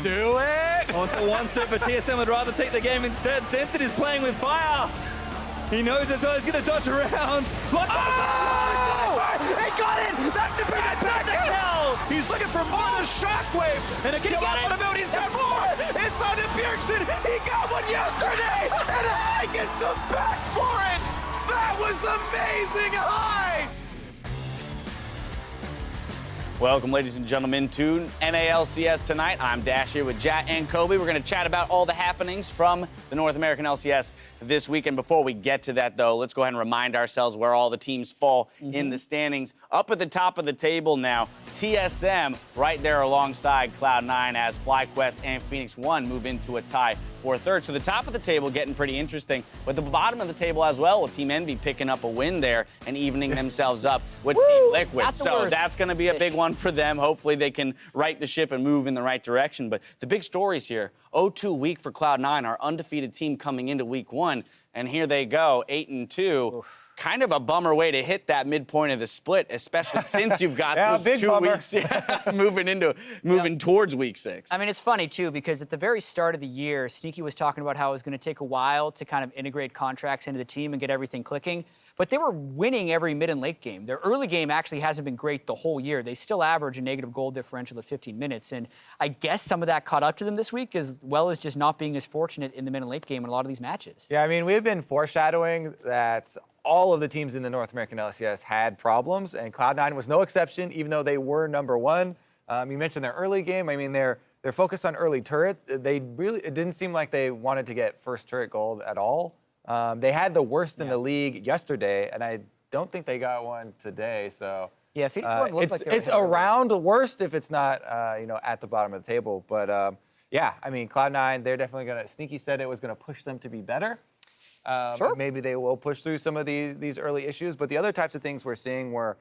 Do it! Onto one set, but TSM would rather take the game instead. Jensen is playing with fire. He knows as well. He's going to dodge around. Oh! He got it! That's the big kill! He's looking for more of the shockwave. And a kill out of it. He's got four! It's on to Bjergsen! He got one yesterday! And I get some back for it! That was amazing high! Welcome, ladies and gentlemen, to LCS Tonight. I'm Dash here with Jat and Kobe. We're going to chat about all the happenings from the North American LCS this weekend. Before we get to that, though, let's go ahead and remind ourselves where all the teams fall in the standings. Up at the top of the table now, TSM right there alongside Cloud9 as FlyQuest and Phoenix 1 move into a tie for third. So the top of the table getting pretty interesting, but the bottom of the table as well with Team Envy picking up a win there and evening themselves up with Team Liquid. So that's going to be a big one for them. Hopefully they can right the ship and move in the right direction. But the big stories here, 0-2 week for Cloud9, our undefeated team coming into week 1. And here they go, 8-2. Oof. Kind of a bummer way to hit that midpoint of the split, especially since you've got those 2 weeks moving towards week 6. I mean, it's funny, too, because at the very start of the year, Sneaky was talking about how it was going to take a while to kind of integrate contracts into the team and get everything clicking. But they were winning every mid and late game. Their early game actually hasn't been great the whole year. They still average a negative goal differential of 15 minutes. And I guess some of that caught up to them this week, as well as just not being as fortunate in the mid and late game in a lot of these matches. Yeah, I mean, we've been foreshadowing that all of the teams in the North American LCS had problems, and Cloud9 was no exception, even though they were number one. You mentioned their early game. I mean, they're focused on early turret. It didn't seem like they wanted to get first turret gold at all. They had the worst in the league yesterday, and I don't think they got one today. So yeah, Phoenix One looked like it's around the worst if it's not at the bottom of the table. But yeah, I mean, Cloud9, they're definitely gonna. Sneaky said it was gonna push them to be better. Sure. Maybe they will push through some of these early issues. But the other types of things we're seeing were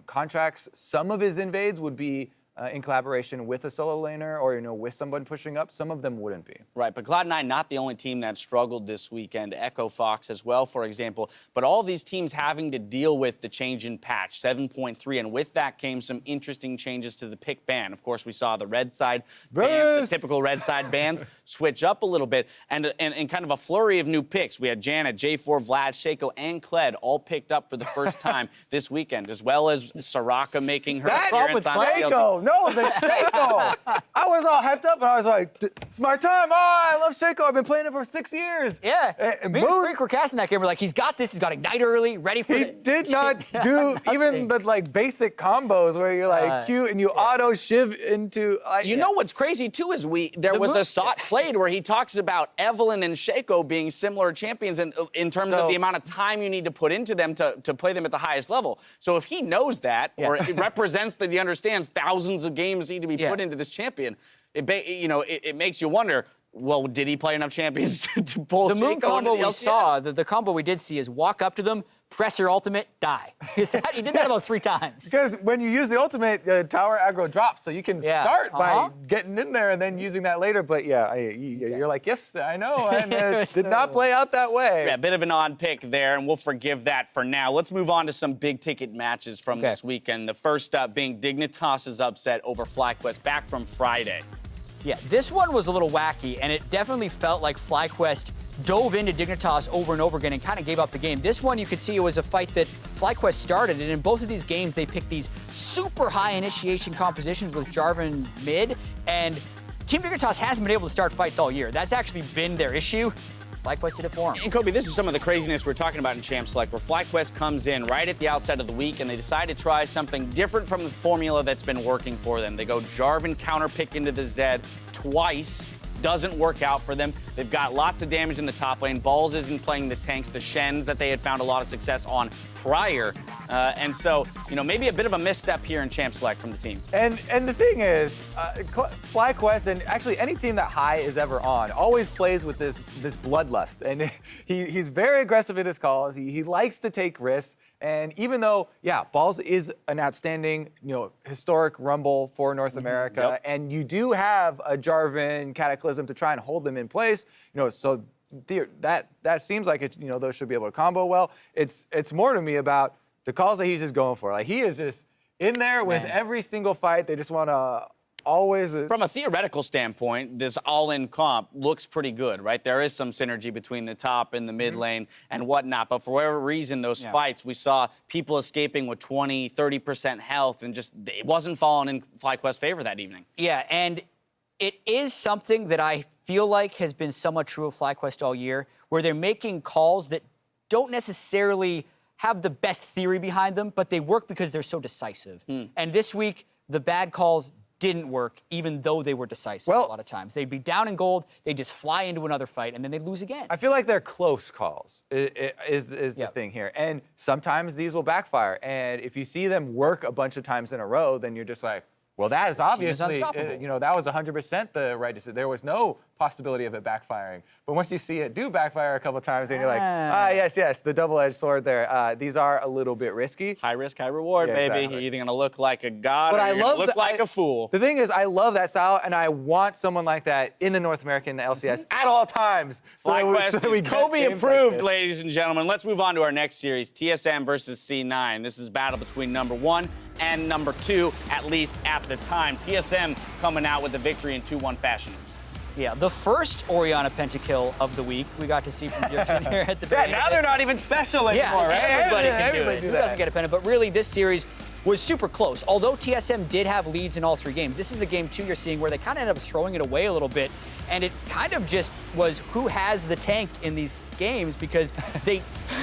contracts. Some of his invades would be in collaboration with a solo laner or, with someone pushing up. Some of them wouldn't be. Right, but Cloud9 not the only team that struggled this weekend. Echo Fox as well, for example. But all these teams having to deal with the change in patch 7.3, and with that came some interesting changes to the pick ban. Of course, we saw the red side bans, the typical red side bans, switch up a little bit, and kind of a flurry of new picks. We had Janet, J4, Vlad, Shaco, and Kled all picked up for the first time this weekend, as well as Soraka making her appearance on the field. No, the Shaco. I was all hyped up, and I was like, it's my time. Oh, I love Shaco. I've been playing it for 6 years. Yeah. Me and Freak were casting that game. We're like, he's got this. He's got Ignite early, ready for it. He did not do even the basic combos where you're like cute and you auto shiv into. You know what's crazy too is there was a SOT played where he talks about Evelyn and Shaco being similar champions in terms of the amount of time you need to put into them to play them at the highest level. So if he knows that, or it represents that he understands thousands of games need to be put into this champion, it makes you wonder, well, did he play enough champions to pull the move combo into the we LCS? saw, the combo we did see is walk up to them, press your ultimate, die. He did that about 3 times. Because when you use the ultimate, tower aggro drops, so you can start by getting in there and then using that later. But you're like, yes, I know, and it did not play out that way. Yeah, a bit of an odd pick there, and we'll forgive that for now. Let's move on to some big-ticket matches from this weekend. The first up being Dignitas's upset over FlyQuest back from Friday. Yeah, this one was a little wacky, and it definitely felt like FlyQuest dove into Dignitas over and over again and kind of gave up the game. This one, you could see it was a fight that FlyQuest started, and in both of these games, they picked these super high initiation compositions with Jarvan mid, and Team Dignitas hasn't been able to start fights all year. That's actually been their issue. FlyQuest did it for him. And Kobe, this is some of the craziness we're talking about in Champ Select, where FlyQuest comes in right at the outset of the week and they decide to try something different from the formula that's been working for them. They go Jarvan counter pick into the Zed twice. Doesn't work out for them. They've got lots of damage in the top lane. Balls isn't playing the tanks, the Shens that they had found a lot of success on prior. And so, maybe a bit of a misstep here in Champ Select from the team. And the thing is, FlyQuest, and actually any team that High is ever on, always plays with this bloodlust. And he's very aggressive in his calls. He likes to take risks. And even though, Balls is an outstanding, historic Rumble for North America, and you do have a Jarvan Cataclysm to try and hold them in place, so that seems like it, those should be able to combo well. It's more to me about the calls that he's just going for. Like, he is just in there with every single fight. They just want to always From a theoretical standpoint, this all-in comp looks pretty good, right? There is some synergy between the top and the mid lane and whatnot, but for whatever reason, those fights, we saw people escaping with 20, 30% health, and just it wasn't falling in FlyQuest's favor that evening. Yeah, and it is something that I feel like has been somewhat true of FlyQuest all year, where they're making calls that don't necessarily have the best theory behind them, but they work because they're so decisive. And this week, the bad calls didn't work, even though they were decisive a lot of times. They'd be down in gold, they'd just fly into another fight, and then they'd lose again. I feel like they're close calls is the thing here. And sometimes these will backfire. And if you see them work a bunch of times in a row, then you're just like, well, that is obviously, that was 100% the right decision. There was no possibility of it backfiring. But once you see it do backfire a couple times, then you're like, yes, the double-edged sword there. These are a little bit risky. High risk, high reward, baby. Exactly. You're either going to look like a god But or I you're going to love look like a fool. The thing is, I love that style, and I want someone like that in the North American LCS at all times. FlyQuest so we is get Kobe games approved, like ladies and gentlemen. Let's move on to our next series, TSM versus C9. This is battle between number 1 and number 2, at least at the time. TSM coming out with the victory in 2-1 fashion. Yeah, the first Orianna pentakill of the week we got to see from Bjergsen here at the Yeah, beginning. now they're not even special anymore, right? Everybody can do it. do Who that. doesn't get a pennant? But really, this series was super close. Although TSM did have leads in all 3 games, this is the game 2 you're seeing where they kind of ended up throwing it away a little bit. And it kind of just was who has the tank in these games, because they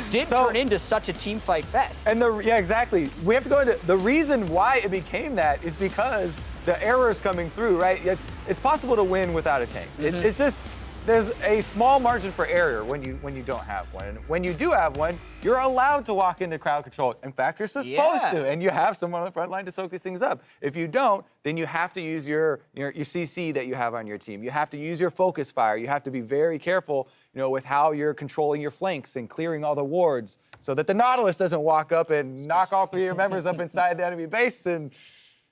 did turn into such a team fight fest. And exactly. We have to go into the reason why it became that is because the errors coming through, right? It's possible to win without a tank. It's just there's a small margin for error when you don't have one. And when you do have one, you're allowed to walk into crowd control. In fact, you're supposed to, and you have someone on the front line to soak these things up. If you don't, then you have to use your CC that you have on your team. You have to use your focus fire. You have to be very careful, with how you're controlling your flanks and clearing all the wards, so that the Nautilus doesn't walk up and knock all 3 of your members up inside the enemy base. And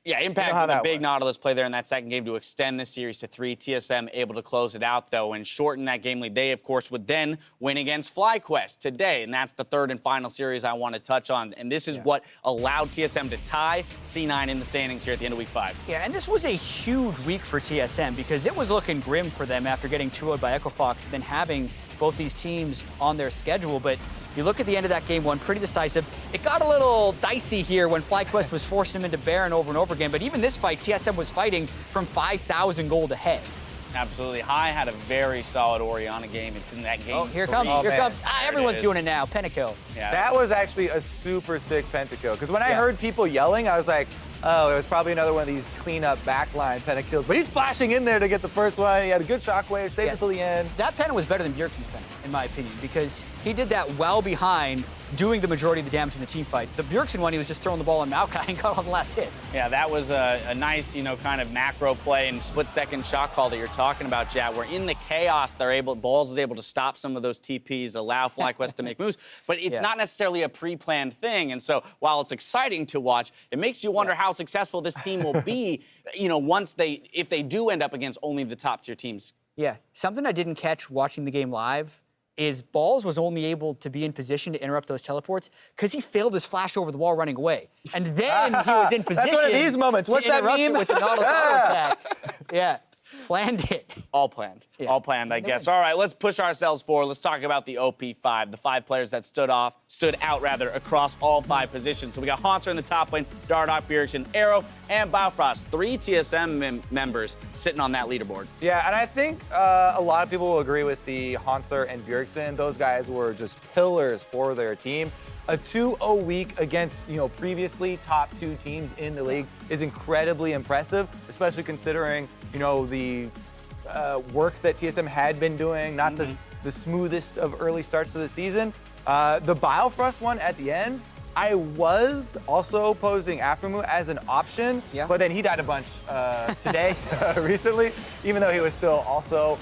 yeah, Impact with a big Nautilus play there in that second game to extend the series to 3. TSM able to close it out, though, and shorten that game lead. They, of course, would then win against FlyQuest today, and that's the 3rd and final series I want to touch on. And this is what allowed TSM to tie C9 in the standings here at the end of Week 5. Yeah, and this was a huge week for TSM because it was looking grim for them after getting 2-0'd by Equifox and then having both these teams on their schedule. But you look at the end of that game 1, pretty decisive. It got a little dicey here when FlyQuest was forcing them into Baron over and over again. But even this fight, TSM was fighting from 5,000 gold ahead. Absolutely. High had a very solid Orianna game. It's in that game. Oh, here comes. Here comes. Everyone's doing it now. Pentakill. Yeah. That was actually a super sick pentakill. Because when I heard people yelling, I was like, oh, it was probably another one of these clean-up backline pentakills. But he's flashing in there to get the first one. He had a good shockwave, saved it till the end. That penta was better than Bjergsen's penta, in my opinion, because he did that well behind, doing the majority of the damage in the team fight. The Bjergsen one, he was just throwing the ball in Maokai and got all the last hits. Yeah, that was a nice, kind of macro play and split-second shot call that you're talking about, Jat, where in the chaos, Balls is able to stop some of those TPs, allow FlyQuest to make moves, but it's not necessarily a pre-planned thing. And so while it's exciting to watch, it makes you wonder how successful this team will be, if they do end up against only the top-tier teams. Yeah, something I didn't catch watching the game live is Balls was only able to be in position to interrupt those teleports because he failed his flash over the wall running away. And then he was in position. That's one of these moments. What's that meme? With the Nautilus auto attack. Yeah. Planned it. All planned. Yeah. All planned, I guess. All right, let's push ourselves forward. Let's talk about the OP5, the 5 players that stood out across all 5 positions. So we got Haunter in the top lane, Dardoch, Bjergsen, Arrow, and Biofrost. 3 TSM members sitting on that leaderboard. Yeah, and I think a lot of people will agree with the Haunter and Bjergsen. Those guys were just pillars for their team. A 2-0 week against, previously top 2 teams in the league is incredibly impressive, especially considering, the work that TSM had been doing, not the smoothest of early starts to the season. The Biofrost one at the end, I was also posing Aftermoo as an option, but then he died a bunch today, recently, even though he was still also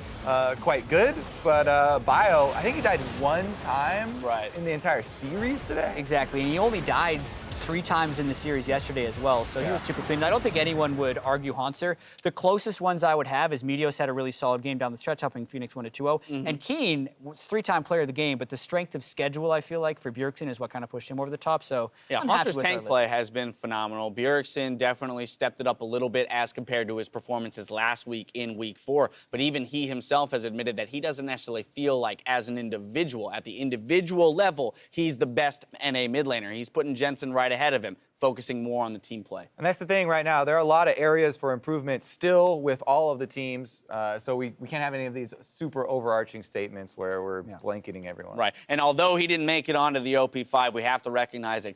quite good. But Bio, I think he died 1 time in the entire series today. Exactly, and he only died 3 times in the series yesterday as well, so he was super clean. I don't think anyone would argue Haunter. The closest ones I would have is Meteos had a really solid game down the stretch, helping Phoenix win at 2-0. And Keen was 3-time player of the game, but the strength of schedule, I feel like, for Bjergsen is what kind of pushed him over the top. So yeah, I'm happy Haunter's with tank our play list. has been phenomenal. Bjergsen definitely stepped it up a little bit as compared to his performances last week in Week 4. But even he himself has admitted that he doesn't necessarily feel like, as an individual, at the individual level, he's the best NA mid laner. He's putting Jensen right ahead of him, focusing more on the team play. And that's the thing right now. There are a lot of areas for improvement still with all of the teams. So we can't have any of these super overarching statements where we're blanketing everyone. Right. And although he didn't make it onto the OP5, we have to recognize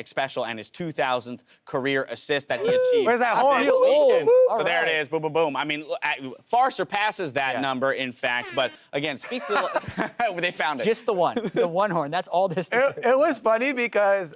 Special and his 2,000th career assist that he achieved. Where's that horn? So there it is. Boom, boom, boom. I mean, far surpasses that number, in fact. But again, speaks to the... they found it. Just the one horn. That's all this deserves. It was funny because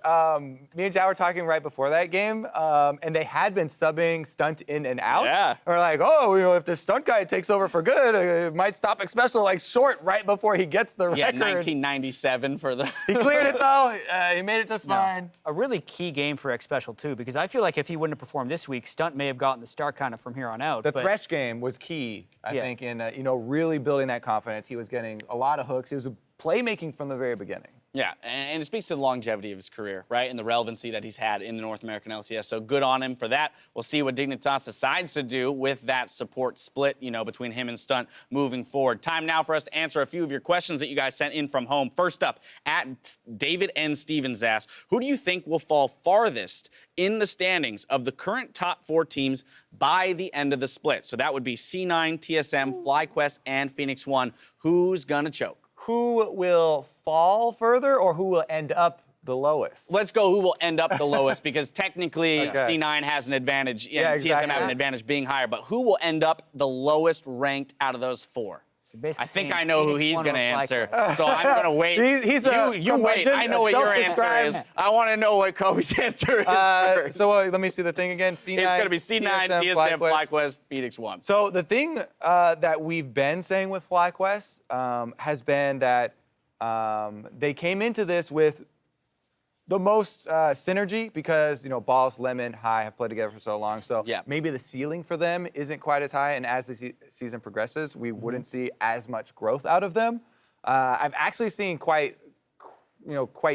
me and Jao were talking right before that game, and they had been subbing Stunt in and out. Yeah. We're like, oh, you know, if this Stunt guy takes over for good, it might stop Special like short right before he gets the record. 1997 for the... He cleared it though. He made it just fine. A really key game for Special too, because I feel like if he wouldn't have performed this week, Stunt may have gotten the start kind of from here on out. The but Thresh game was key, I think, in you know, really building that confidence. He was getting a lot of hooks. He was playmaking from the very beginning. Yeah, and it speaks to the longevity of his career, right, and the relevancy that he's had in the North American LCS. So good on him for that. We'll see what Dignitas decides to do with that support split, you know, between him and Stunt moving forward. Time now for us to answer a few of your questions that you guys sent in from home. First up, at David N. Stevens asks, who do you think will fall farthest in the standings of the current top 4 teams by the end of the split? So that would be C9, TSM, FlyQuest, and Phoenix One. Who's gonna choke? Who will fall further or who will end up the lowest? Let's go who will end up the lowest, because technically C9 has an advantage and TSM have an advantage being higher, but who will end up the lowest ranked out of those 4? So I think I know who he's going to answer, so I'm going to wait. You wait. I know what your answer is. I want to know what Kobe's answer is. So let me see the thing again. C9, it's going to be C9, TSM, FlyQuest, Phoenix One. So the thing that we've been saying with FlyQuest has been that they came into this with the most synergy because, you know, Balls, Lemon, High have played together for so long. So maybe the ceiling for them isn't quite as high. And as the season progresses, we wouldn't see as much growth out of them. I've actually seen quite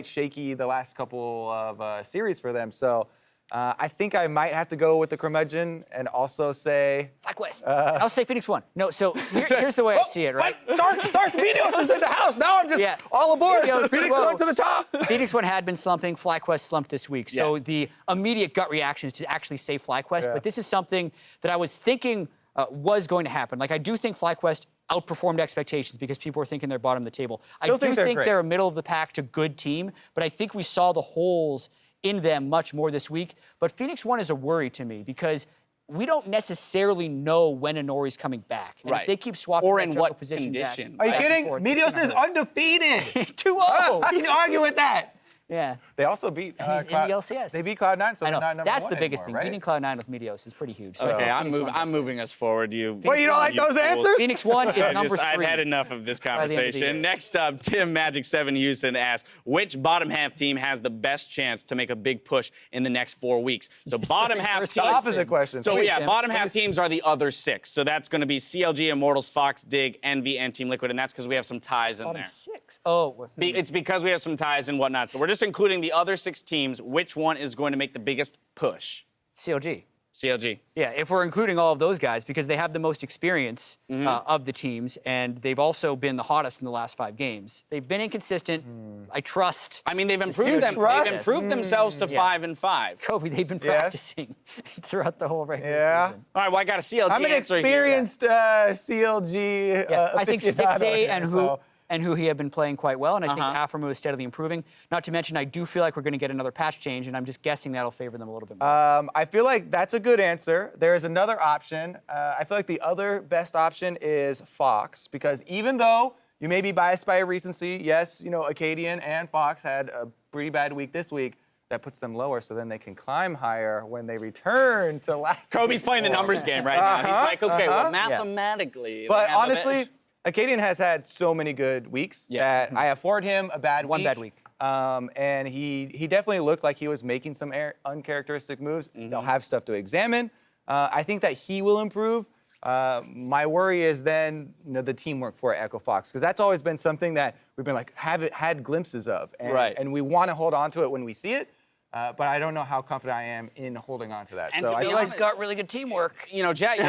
shaky the last couple of series for them. So I think I might have to go with the curmudgeon and also say FlyQuest. I'll say Phoenix One. No, so here's the way I see it, right? Darth Meteos is in the house. Now I'm just all aboard. Meteos, Phoenix One to the top. Phoenix One had been slumping. FlyQuest slumped this week. So the immediate gut reaction is to actually say FlyQuest. But this is something that I was thinking was going to happen. Like, I do think FlyQuest outperformed expectations because people were thinking they're bottom of the table. I do think they're a middle of the pack to good team, but I think we saw the holes in them much more this week. But Phoenix One is a worry to me because we don't necessarily know when Inori's coming back. And if they keep swapping or in what position condition. Are you kidding? Meteos is undefeated. 2-0. How can you argue with that? Yeah. They also beat He's in the LCS. They beat Cloud9, so I know. they're not number That's one the biggest anymore, thing. right? Beating Cloud9 with Meteos is pretty huge. So Okay, I'm moving us forward. Wait, you don't like those answers? Phoenix One is number 3. I've had enough of this the end of the year. conversation. Next up, Tim Magic7 Houston asks, which bottom half team has the best chance to make a big push in the next 4 weeks? So bottom half The teams. opposite question. So Wait, yeah, Tim, bottom half teams are the other 6. So that's going to be CLG, Immortals, Fox, Dig, Envy, and Team Liquid, and that's because we have some ties in there. 6. Oh. It's because we have some ties and whatnot. So we're just including the other 6 teams. Which one is going to make the biggest push? CLG. CLG. Yeah, if we're including all of those guys, because they have the most experience of the teams, and they've also been the hottest in the last 5 games. They've been inconsistent. I trust. I mean, they've improved themselves to 5-5. Kobe, they've been practicing throughout the whole regular season. All right, well, I got a CLG I'm an answer experienced CLG I think aficionado Stixxay and Huhi have been playing quite well, and I think Aframu is steadily improving. Not to mention, I do feel like we're going to get another patch change, and I'm just guessing that'll favor them a little bit more. I feel like that's a good answer. There is another option. I feel like the other best option is Fox, because even though you may be biased by recency, yes, you know, Acadian and Fox had a pretty bad week this week. That puts them lower, so then they can climb higher when they return to last. Kobe's playing the numbers game right now. He's like, okay, well, mathematically. But honestly, Acadian has had so many good weeks that I afford him a bad week. One bad week. And he definitely looked like he was making some uncharacteristic moves. They'll have stuff to examine. I think that he will improve. My worry is then the teamwork for Echo Fox, because that's always been something that we've been like had glimpses of, and we want to hold on to it when we see it. But I don't know how confident I am in holding on to that. And so to I be feel like honest, got really good teamwork. You know, Jet,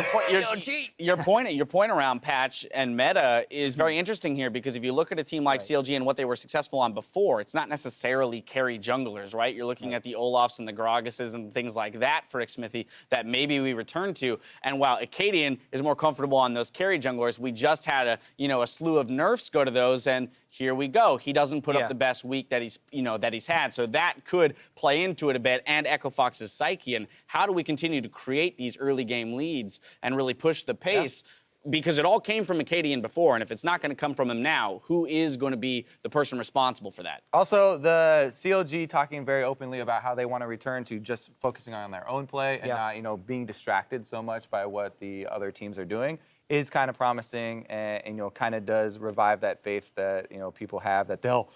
your point around patch and meta is very interesting here, because if you look at a team like CLG and what they were successful on before, it's not necessarily carry junglers, right? You're looking at the Olafs and the Graguses and things like that for Xmithie that maybe we return to. And while Acadian is more comfortable on those carry junglers, we just had a slew of nerfs go to those, and here we go. He doesn't put up the best week that he's had. So that could play into it a bit, and Echo Fox's psyche. And how do we continue to create these early game leads and really push the pace? Because it all came from Acadian before, and if it's not going to come from him now, who is going to be the person responsible for that? Also, the CLG talking very openly about how they want to return to just focusing on their own play and not, being distracted so much by what the other teams are doing is kind of promising, and kind of does revive that faith that people have that they'll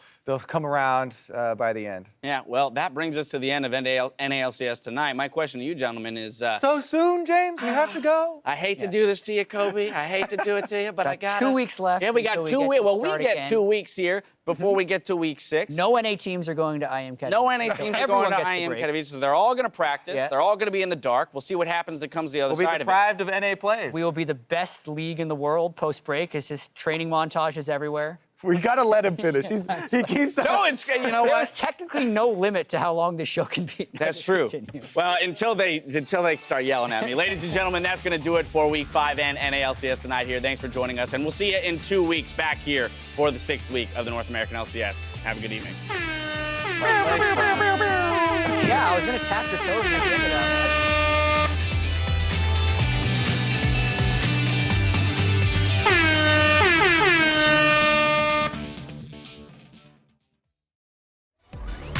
come around by the end. Yeah, well, that brings us to the end of NALCS tonight. My question to you, gentlemen, is so soon, James? We have to go. I hate to do this to you, Kobe. I hate to do it to you, but I got 2 weeks left. Yeah, we got 2 weeks. Well, we get 2 weeks here before we get to week 6. No NA teams are going to IM Katowice. No NA teams are going to IM Katowice, so they're all going to practice. Yeah. They're all going to be in the dark. We'll see what happens that comes the other We'll side be deprived of NA plays. We will be the best league in the world post-break. It's just training montages everywhere. We got to let him finish. He keeps. No, it's There was technically no limit to how long this show can be. That's true. Well, until they start yelling at me. Ladies and gentlemen, that's going to do it for Week 5 and NALCS Tonight here. Thanks for joining us, and we'll see you in 2 weeks back here for the 6th week of the North American LCS. Have a good evening. Yeah, I was going to tap your toes at the end of that.